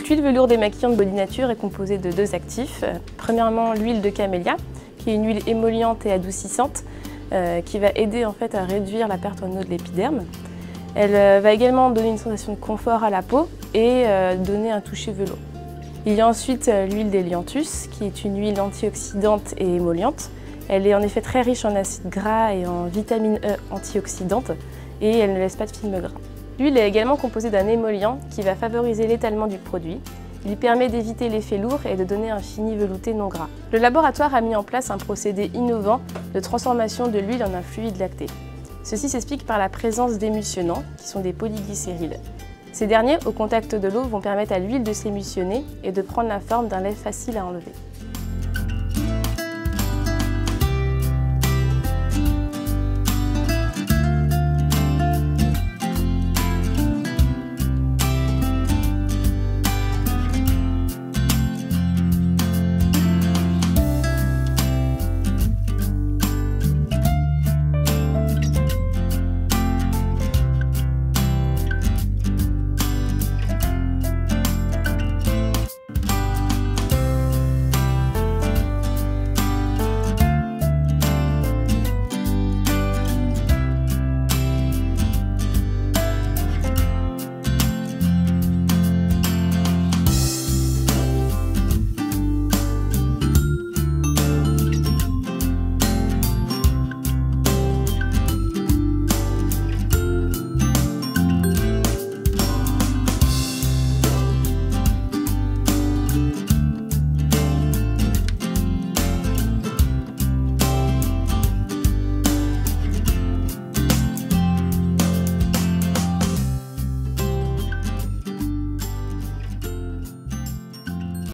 huile velours démaquillante Body Nature est composée de 2 actifs. Premièrement, l'huile de camélia, qui est une huile émolliente et adoucissante, qui va aider en fait à réduire la perte en eau de l'épiderme. Elle va également donner une sensation de confort à la peau et donner un toucher velours. Il y a ensuite l'huile d'Elianthus, qui est une huile antioxydante et émolliente. Elle est en effet très riche en acides gras et en vitamine E antioxydante et elle ne laisse pas de film gras. L'huile est également composée d'un émollient qui va favoriser l'étalement du produit. Il permet d'éviter l'effet lourd et de donner un fini velouté non gras. Le laboratoire a mis en place un procédé innovant de transformation de l'huile en un fluide lacté. Ceci s'explique par la présence d'émulsionnants, qui sont des polyglycériles. Ces derniers, au contact de l'eau, vont permettre à l'huile de s'émulsionner et de prendre la forme d'un lait facile à enlever.